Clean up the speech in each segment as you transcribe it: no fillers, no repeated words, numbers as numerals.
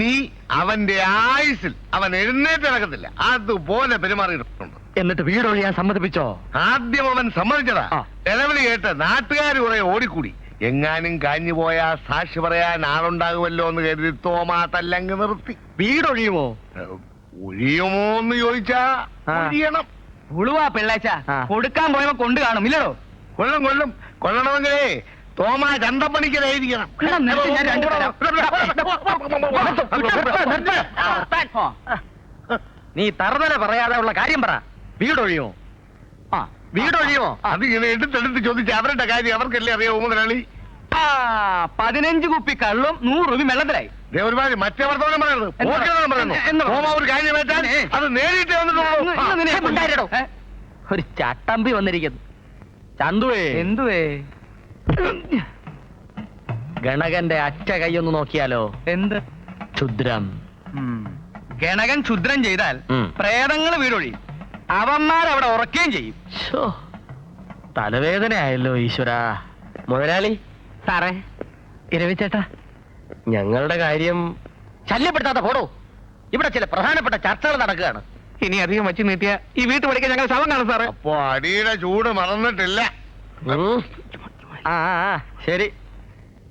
ഇനി അവന്റെ ആയുസിൽ അവൻ എഴുന്നേറ്റ് നടക്കത്തില്ല. അതുപോലെ പെരുമാറിയിട്ടുണ്ട്. എന്നിട്ട് വീടൊഴിയാൻ സമ്മതിപ്പിച്ചോ? ആദ്യം അവൻ സമ്മതിച്ചതാ. നിലവിളി കേട്ട് നാട്ടുകാർ കുറെ ഓടിക്കൂടി. എങ്ങാനും കാഞ്ഞു പോയാ സാക്ഷി പറയാൻ ആളുണ്ടാകുമല്ലോ എന്ന് കരുതി തോമാ തല്ലങ്ങ് നിർത്തി. വീടൊഴിയുമോ? ഒഴിയുമോ എന്ന് ചോദിച്ചാ ഒഴിയണം. ഉളുവാ പിള്ളേച്ച കൊടുക്കാൻ പോയപ്പോ കൊണ്ടു കാണും ഇല്ലടോ. കൊള്ളും കൊള്ളണമെങ്കിലേ തോമാ ചന്തപ്പണിക്കലായിരിക്കണം. നീ തറുതല പറയാതെ ഉള്ള കാര്യം പറ. വീടൊഴിയുമോ? വീടൊഴിയുമോ? അത് ഇങ്ങനെ എടുത്തെടുത്ത് ചോദിച്ചാൽ അവരുടെ കാര്യം അവർക്കല്ലേ അറിയാവൂ മുതലാളി. 15 കുപ്പി കള്ളും 100 രൂപ വെള്ളത്തിലായി. ഒരുപാട് മറ്റേ വർത്തമാനം പറയുന്നു. ഒരു കാര്യം വെച്ചാൽ അത് നേരിട്ട് വന്നിട്ടുണ്ടോ? ഒരു ചട്ടമ്പി വന്നിരിക്കുന്നു. ചന്തുവേ എന്തുവേ? ഗണകന്റെ അറ്റ കൈയൊന്ന് നോക്കിയാലോ? എന്ത് ക്ഷുദ്രം? ഗണകൻ ക്ഷുദ്രം ചെയ്താൽ പ്രേതങ്ങൾ വീടൊഴി. അവന്മാരവിടെ ഉറക്കുകയും ചെയ്യും. തലവേദനയായല്ലോ ഈശ്വര. മുതലാളി സാറേ, ഇരവിച്ചേട്ടാ, ഞങ്ങളുടെ കാര്യം ശല്യപ്പെടുത്താതെ പോടോ. ഇവിടെ ചില പ്രധാനപ്പെട്ട ചർച്ചകൾ നടക്കുകയാണ്. ഇനി അധികം വച്ച് നീട്ടിയ ഈ വീട്ടുപടിക്കാൻ ഞങ്ങൾ ശവം കാണും സാറേ. അപ്പോ അടിയുടെ ചൂട് മറന്നിട്ടില്ല. ശരി,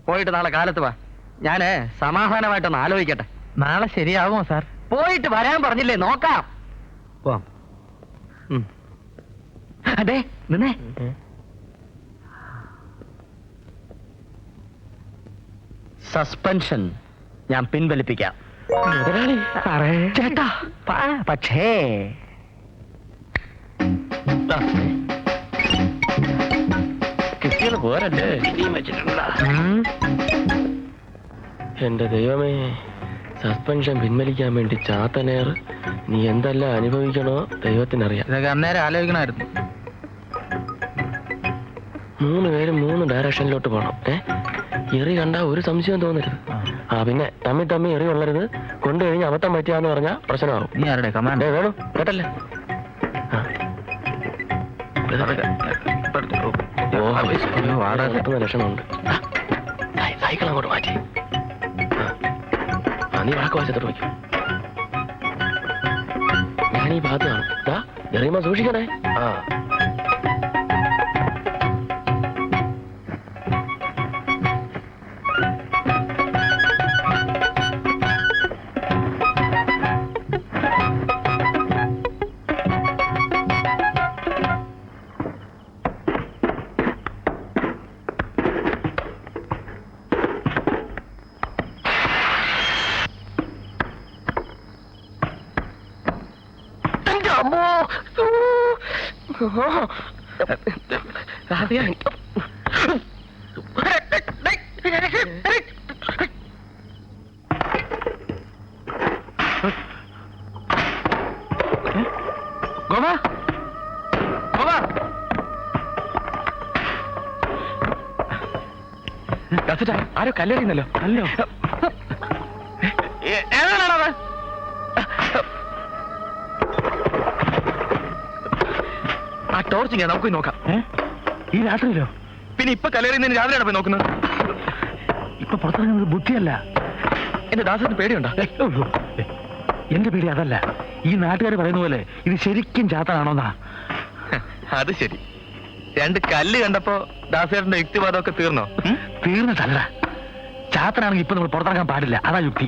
പോയിട്ട് നാളെ കാലത്ത് വാ. ഞാന് സമാധാനമായിട്ടൊന്ന് ആലോചിക്കട്ടെ. നാളെ ശരിയാകുമോ സാർ? പോയിട്ട് വരാൻ പറഞ്ഞില്ലേ, നോക്കാം. പോവാം. അതെ നിന്നേ. സസ്പെൻഷൻ ഞാൻ പിൻവലിപ്പിക്കാം. ചേട്ടാ പക്ഷേ കിട്ടിയത് പോരല്ലേ? എന്റെ ദൈവമേ, സസ്പെൻഷൻ പിൻവലിക്കാൻ വേണ്ടി ചാത്തനേർ നീ എന്തെല്ലാം അനുഭവിക്കണോ ദൈവത്തിനറിയാം. ഇതൊക്കെ അന്നേരം ആലോചിക്കണമായിരുന്നു. 3 പേരും 3 ഡയറക്ഷനിലോട്ട് പോകണം. എറി കണ്ട ഒരു സംശയം തോന്നരുത്. പിന്നെ തമ്മി എറി കൊള്ളരുത്. കൊണ്ടു കഴിഞ്ഞ് അബദ്ധം പറ്റിയാന്ന് പറഞ്ഞാൽ പ്രശ്നമാകും. നീ ആരുടെ കമാൻഡ് വേണു കേട്ടല്ലേ? കിട്ടുന്ന ലക്ഷണമുണ്ട്. സൈക്കിൾ അങ്ങോട്ട് മാറ്റി. നീ വാക്ക് വാശത്തോട്ട് വയ്ക്കും. ഞാൻ ഈ ഭാഗത്ത് കാണും. എറിയുമ്പോ സൂക്ഷിക്കണേ. ആരോ കല്ലെറിയുന്നല്ലോ. അല്ലോ ഏതാണത്? ആ ടോർച്ച് ഞാൻ നമുക്ക് നോക്കാം. ഈ രാത്രിയിലോ? പിന്നെ ഇപ്പൊ കല്ലെറിയുന്നതിന് രാവിലെയാണ് പോയി നോക്കുന്നത്. ഇപ്പൊ പുറത്തിറങ്ങുന്നത് ബുദ്ധിയല്ല. എന്റെ ദാസത്തിന് പേടിയുണ്ടോ? എന്റെ പേടി അതല്ല. ഈ നാട്ടുകാർ പറയുന്ന പോലെ ഇത് ശരിക്കും ചാത്തനാണോന്നാ. അത് ശരി. 2 കല്ല് കണ്ടപ്പോ ദാസേട്ടന്റെ യുക്തിവാദമൊക്കെ തീർന്നോ? തീർന്നിട്ടല്ല. ചാത്തനാണെങ്കിൽ ഇപ്പൊ നമ്മൾ പുറത്തിറങ്ങാൻ പാടില്ല. അതാ യുക്തി.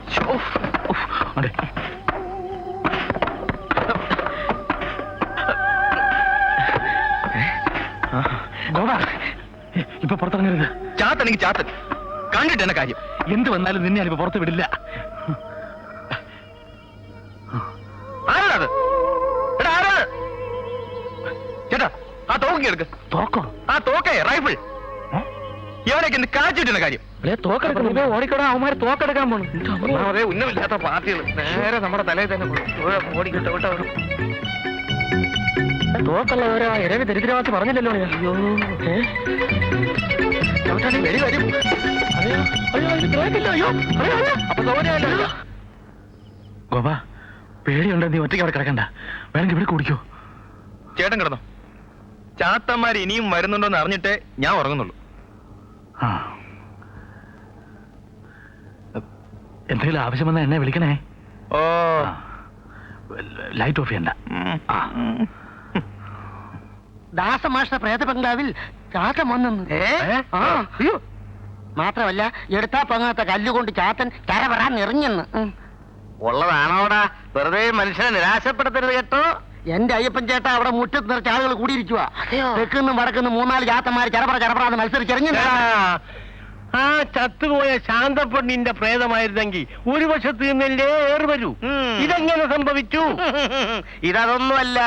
ഇപ്പൊ പുറത്തിറങ്ങരുത്. ചാത്തനെങ്കിൽ ചാത്തൻ കണ്ടിട്ട് എന്നെ കാര്യം. എന്ത് വന്നാലും നിന്നെ ഞാനിപ്പോ പുറത്ത് വിടില്ല. ആരാണത്? ചേട്ടാ ആ തോക്കി എടുക്ക്. തോക്കോ? ആ തോക്കേ റൈഫിൾ. ഇവനൊക്കെ എന്ത് കാച്ചിട്ടുന്ന കാര്യം? തോക്കെടുക്കണം. ഓടിക്കോടാ, അവന്മാര് തോക്കെടുക്കാൻ പോണു. അതേ ഉന്നമില്ലാത്ത പാർട്ടികൾ നേരെ നമ്മുടെ തലയിൽ തന്നെ ഓടിക്കോട്ടെ വിട്ടോ. തോക്കുള്ള ഓരോ ഇരവി ദരിദ്രവാസി പറഞ്ഞില്ലല്ലോ. അയ്യോ വെടി വരും. ഗോപാ, പേടിയുണ്ടോ? നീ ഒറ്റയ്ക്ക് അവിടെ കിടക്കണ്ട. വേണമെങ്കിൽ ഇവിടെ കുടിക്കോ. ചേട്ടൻ കിടന്നോ. ചാത്തന്മാർ ഇനിയും വരുന്നുണ്ടോന്ന് അറിഞ്ഞിട്ടേ ഞാൻ ഉറങ്ങുന്നുള്ളൂ. എന്തെങ്കിലും ആവശ്യം വന്നാൽ എന്നെ വിളിക്കണേ. ഓ ലൈറ്റ് ഓഫ് ചെയ്യണ്ട. ദാസമാഷ്ട പ്രേത ബംഗ്ലാവിൽ ചാത്തൻ വന്നെന്ന്. അയ്യോ, മാത്രമല്ല എടുത്താ പങ്ങാത്ത കല്ലുകൊണ്ട് ചാത്തൻ കരപറാൻ എറിഞ്ഞെന്ന്. ഉള്ളതാണോടാ? വെറുതെ മനുഷ്യനെ നിരാശപ്പെടുത്തരുത് കേട്ടോ. എന്റെ അയ്യപ്പൻ ചേട്ടാ അവിടെ മുറ്റത്ത് നിറച്ച ആളുകൾ കൂടിയിരിക്കുക. തെക്കുന്നും വടക്കുന്നും 3-4 ചാത്തന്മാർ ചരപറാന്ന് മത്സരിച്ചെറിഞ്ഞു. ആ ചത്തുപോയ ശാന്തപ്പെണ്ണിന്റെ പ്രേതമായിരുന്നെങ്കിൽ ഒരു വശത്ത് നിന്നല്ലേ ഏറ് വരൂ. ഇതെങ്ങനെ സംഭവിച്ചു? ഇതൊന്നുമല്ല.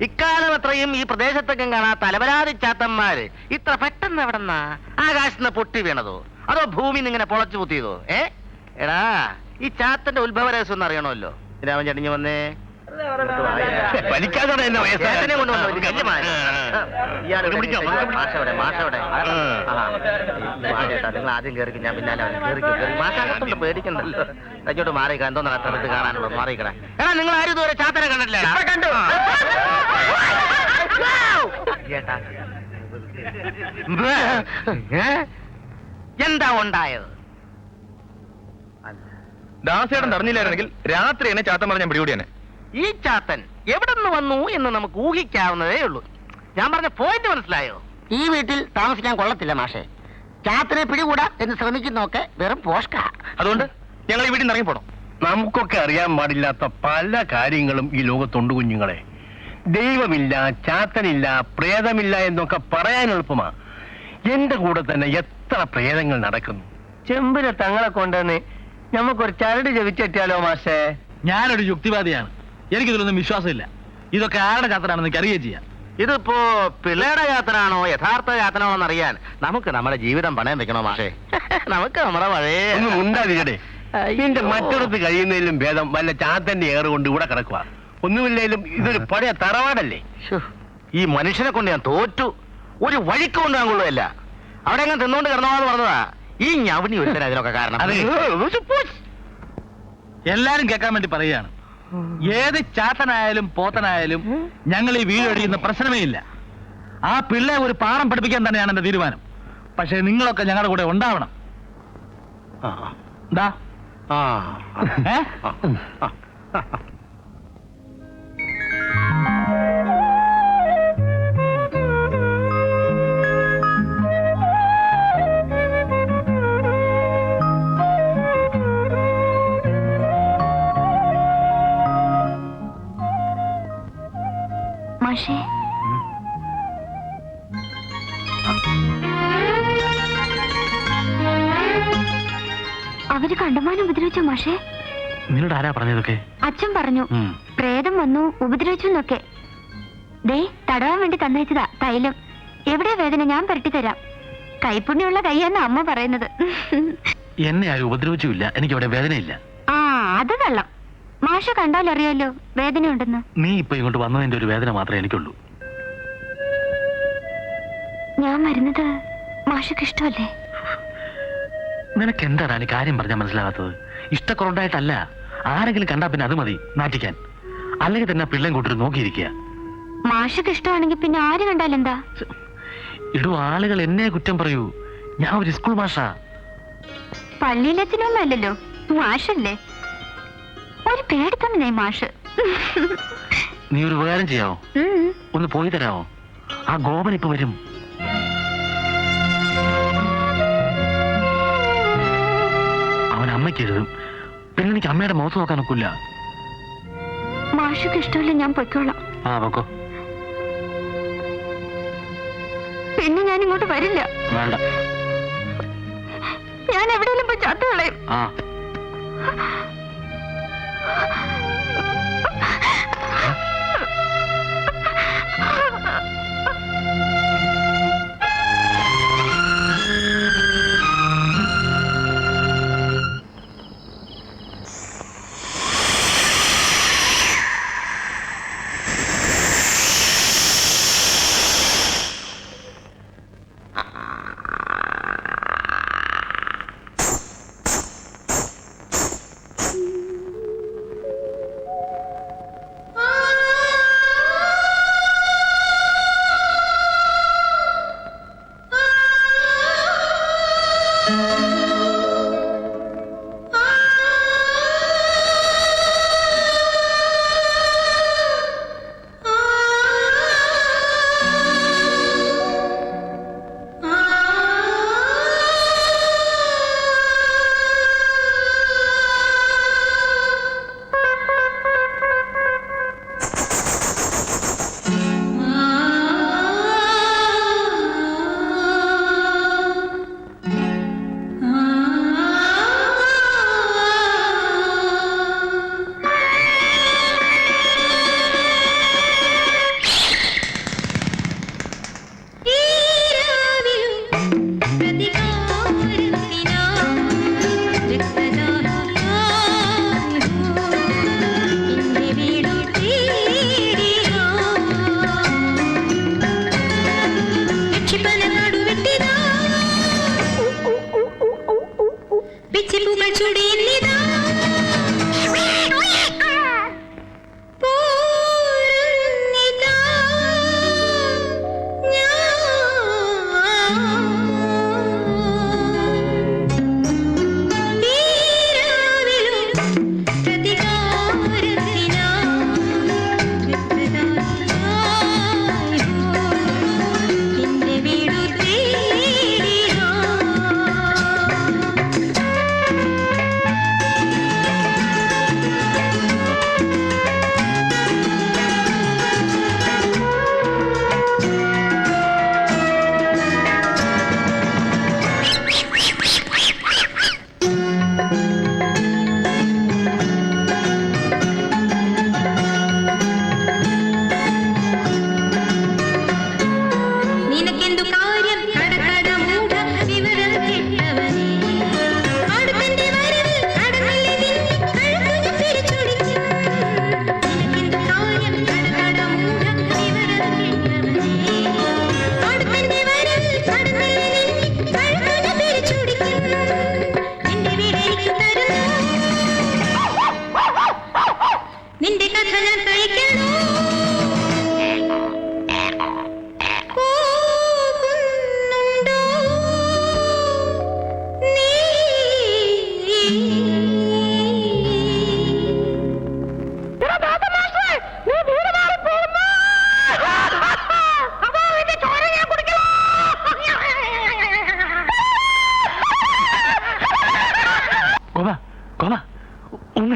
ഇക്കാലം അത്രയും ഈ പ്രദേശത്തൊക്കെ കാണാത്ത അലവരാതി ചാത്തന്മാര് ഇത്ര പെട്ടെന്ന് എവിടെന്നാ ആകാശത്ത് പൊട്ടി വീണതോ അതോ ഭൂമി ഇങ്ങനെ പൊളച്ചു കുത്തിയതോ? എടാ, ഈ ചാത്തന്റെ ഉത്ഭവ രഹസ്യം ഒന്ന് അറിയണമല്ലോ. രാമൻ ചടിഞ്ഞു വന്നേ. നിങ്ങൾ ആദ്യം കയറി, ഞാൻ പിന്നാലെ മാഷാകത്തോണ്ട് പേടിക്കണ്ടല്ലോ. കഞ്ഞോട്ട് മാറിയിക്ക. എന്തോ നടത്തിട്ട് കാണാനുള്ളൂ. മാറിയിക്കട. എടാ, നിങ്ങൾ ആരും ഇതുവരെ ചാത്തനെ കണ്ടിട്ടില്ല? കണ്ടു. എന്താ ഉണ്ടായത്? ദാസേട്ടൻ അറിഞ്ഞില്ലായിരുന്നെങ്കിൽ രാത്രി എന്നെ ചാത്തൻ പറഞ്ഞ പിടികൂടിയാണ്. ഈ ചാത്തൻ എവിടെ നിന്ന് വന്നു എന്ന് നമുക്ക് ഊഹിക്കാവുന്നതേ ഉള്ളൂ. ഞാൻ പറഞ്ഞ പോയിന്റ് മനസ്സിലായോ? ഈ വീട്ടിൽ താമസിക്കാൻ കൊള്ളത്തില്ല മാഷെ. ചാത്തനെ പിടികൂടാ എന്ന് ശ്രമിക്കുന്നൊക്കെ വെറും പോഷ്ക. അതുകൊണ്ട് ഞങ്ങൾ ഈ വീട്ടിൽ നിന്ന് ഇറങ്ങിപ്പോണം. നമുക്കൊക്കെ അറിയാൻ പാടില്ലാത്ത പല കാര്യങ്ങളും ഈ ലോകത്തുണ്ട് കുഞ്ഞുങ്ങളെ. ദൈവമില്ല, ചാത്തനില്ല, പ്രേതമില്ല എന്നൊക്കെ പറയാൻ എളുപ്പമാ. എന്റെ കൂടെ തന്നെ എത്ര പ്രേതങ്ങൾ നടക്കുന്നു. ചെമ്പിലെ തങ്ങളെ കൊണ്ടുവന്ന് നമുക്കൊരു ചരട് ജപിച്ചെത്തിയാലോ മാഷേ? ഞാനൊരു യുക്തിവാദിയാണ്. എനിക്കിതിലൊന്നും വിശ്വാസമില്ല. ഇതൊക്കെ ആരുടെ ചാത്തനാണെന്ന് എനിക്ക് അറിയുകയും ചെയ്യാം. ഇതിപ്പോ പിള്ളേരുടെ യാത്രയാണോ യഥാർത്ഥ യാത്രയാണോ എന്നറിയാൻ നമുക്ക് നമ്മുടെ ജീവിതം പണയം വെക്കണോ മാഷേ? നമുക്ക് നമ്മുടെ പഴയ ഒന്നും ഉണ്ടാതിരിക്കട്ടെ. ഇതിന്റെ മറ്റൊരിടത്ത് കഴിയുന്നതിലും ഭേദം വല്ല ചാത്തന്റെ ഏറ് കൊണ്ട് ഇവിടെ കിടക്കുക. ഒന്നുമില്ലേലും ഇതൊരു പഴയ തറവാടല്ലേ. ഈ മനുഷ്യനെ കൊണ്ട് ഞാൻ തോറ്റു. ഒരു വഴിക്ക് കൊണ്ടുപോകാൻ കൊള്ളുകയല്ല. അവിടെ അങ്ങനെ തിന്നുകൊണ്ട് കിടന്നോന്ന് പറഞ്ഞതാ. ഈ ഞവണി ഒരുത്തരം അതിനൊക്കെ കാരണം. എല്ലാരും കേൾക്കാൻ വേണ്ടി പറയുകയാണ്. ഏത് ചാത്തനായാലും പോത്തനായാലും ഞങ്ങൾ ഈ വീട് ഒഴിയുന്ന പ്രശ്നമേ ഇല്ല. ആ പിള്ളെ ഒരു പാഠം പഠിപ്പിക്കാൻ തന്നെയാണ് എന്റെ തീരുമാനം. പക്ഷെ നിങ്ങളൊക്കെ ഞങ്ങളുടെ കൂടെ ഉണ്ടാവണം. എന്താ? മാഷേ, അവര് കണ്ടമാനം ഉപദ്രവിച്ചോ മാഷേ? നിന്നോട് ആരാ പറഞ്ഞതൊക്കെ? അച്ഛൻ പറഞ്ഞു പ്രേതം വന്നു ഉപദ്രവിച്ചു എന്നൊക്കെ. ദേ, തടവാൻ വേണ്ടി തന്നയച്ചതാ തൈലം. എവിടെ വേദന ഞാൻ പരട്ടി തരാം. കൈപ്പുണ്യമുള്ള കൈയെന്ന് അമ്മ പറയുന്നത്. എന്നെ ആരും ഉപദ്രവിച്ചില്ല. എനിക്ക് അവിടെ വേദനയില്ല. ആ, അത് കള്ളം. മാഷ കണ്ടാലറിയാലോ വേദനയുണ്ടെന്ന്. നീ ഇപ്പൊ ഇങ്ങോട്ട് വന്നതിന്റെ ഒരു വേദന മാത്രമേ എനിക്കുള്ളൂ. ഞാൻ വരുന്നത് മാഷക്ക് ഇഷ്ടമല്ലേ? നിനക്ക് എന്താണ് എനിക്ക് കാര്യം പറഞ്ഞാൽ മനസ്സിലാകാത്തത്? ഇഷ്ടക്കുറണ്ടായിട്ടല്ല. ആരെങ്കിലും കണ്ടാ പിന്നെ അത് മതി നാറ്റിക്കാൻ. അല്ലെങ്കിൽ തന്നെ പിള്ളേം കൂട്ടി നോക്കിയിരിക്കുക. മാഷക്ക് ഇഷ്ടമാണെങ്കിൽ പിന്നെ ആര് കണ്ടാലെന്താ? ഇടൂ, ആളുകൾ എന്നെ കുറ്റം പറയൂ. ഞാൻ ഒരു സ്കൂൾ മാഷാ. പള്ളിയിലച്ഛനൊന്നും അല്ലല്ലോ, മാഷല്ലേ. ഒരു പേടിത്തന്നെ മാഷ്. നീ ഒരു ഉപകാരം ചെയ്യാവോ? ഒന്ന് പോയി തരാമോ? ആ ഗോപൻ ഇപ്പൊ വരും. അവൻ അമ്മയ്ക്ക് എഴുതും. പിന്നെ എനിക്ക് അമ്മയുടെ മുഖത്ത് നോക്കാൻ ഒക്കില്ല. മാഷക്ക് ഇഷ്ടമല്ല, ഞാൻ പൊയ്ക്കോളാം. ആ, പൊക്കോ. പിന്നെ ഞാൻ ഇങ്ങോട്ട് വരില്ല. വേണ്ട, ഞാൻ എവിടെയെങ്കിലും പോയി ചത്തുകളയും. ആ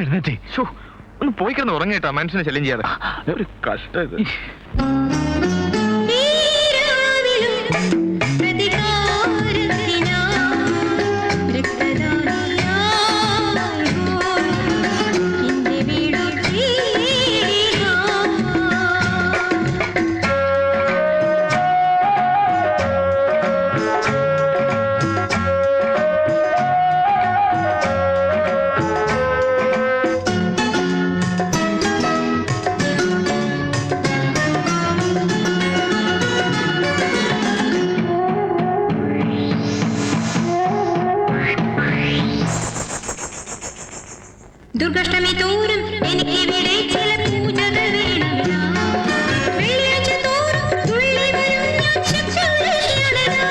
എഴുന്നേറ്റേ. ഒന്ന് പോയി കിടന്ന് ഉറങ്ങിട്ടാ മനുഷ്യനെ ശല്യം ചെയ്യാതെ. ഒരു കഷ്ടം ഇത്. ദുർഗാഷ്ടമി തോറും എനിക്കിവിടെ ചില പൂജകൾ വേണമിടാ. വെള്ളിയാഴ്ച തോറും തുള്ളി വരും ഞാൻ ശിക്ഷണരാ.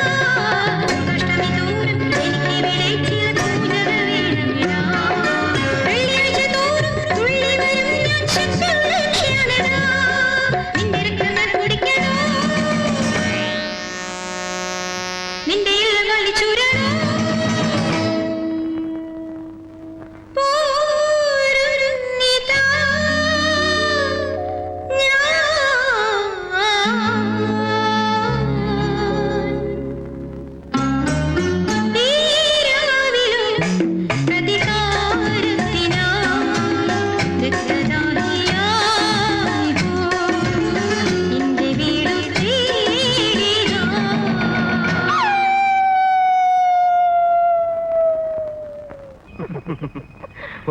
ദുർഗാഷ്ടമി തോറും എനിക്കിവിടെ ചില പൂജകൾ വേണമിടാ. വെള്ളിയാഴ്ച തോറും തുള്ളി വരും ഞാൻ ശിക്ഷണരാ. നിന്റെ രക്തങ്ങൾ കുടിക്കണോ, നിന്റെ ഇളകൾ ചുരണോ,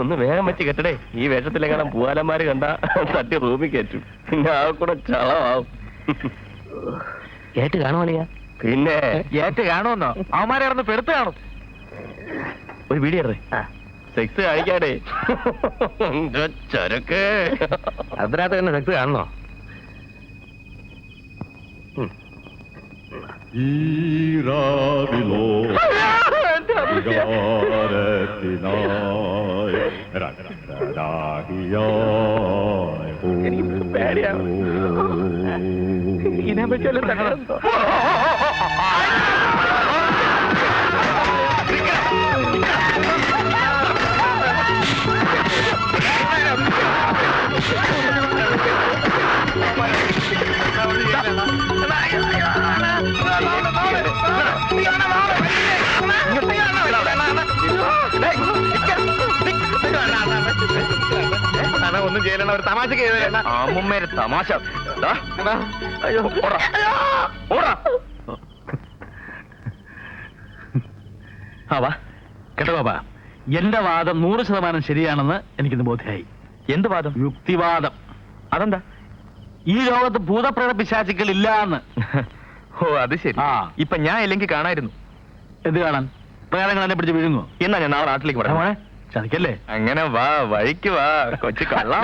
ഒന്ന് വേഗം വെച്ച് കെട്ടടേ. ഈ വേഷത്തിലെങ്ങാനും പൂവാലന്മാര് കണ്ട തട്ടി റൂമിൽ കയറ്റും. പിന്നെ ആ കൂടെ ചളമാവും. ഏറ്റ് കാണുവാളിയാ? പിന്നെ ഏറ്റ് കാണുമെന്നോ? അവന്മാരെ ഇറന്ന് പെടുത്ത് കാണും. ഒരു വീഡിയോ സെക്സ് കാണിക്കാടേ. ചരക്ക് അതിനകത്ത് തന്നെ സെക്സ് കാണണോ? ഇതിനെ പറ്റിയല്ലോ തകർന്നോ? ഒന്നും ചെയ്യലണ്ട, ഒരു തമാശ ചെയ്ത അമ്മുമ്മേരെ തമാശ. അയ്യോ ഓടാ ഓടാ. വാ കേട്ടോ ബാബാ, എന്റെ വാദം 100% ശരിയാണെന്ന് എനിക്കിന്ന് ബോധ്യമായി. എന്ത് വാദം? യുക്തിവാദം. അതെന്താ? ഈ ലോകത്ത് ഭൂതപ്രേത പിശാചുക്കൾ ഇല്ല എന്ന്. ഓ അത് ശരി. ഇപ്പൊ ഞാൻ ഇല്ലെങ്കിൽ കാണായിരുന്നു. എന്ത് കാണാൻ? പ്രേതങ്ങൾ എന്നെ പിടിച്ച് വിഴുങ്ങോ? എന്നാ ഞാൻ നാളെ നാട്ടിലേക്ക് പറയാം. ചതിക്കല്ലേ? അങ്ങനെ വാ, വഴിക്ക് വാ കൊച്ചു കള്ള.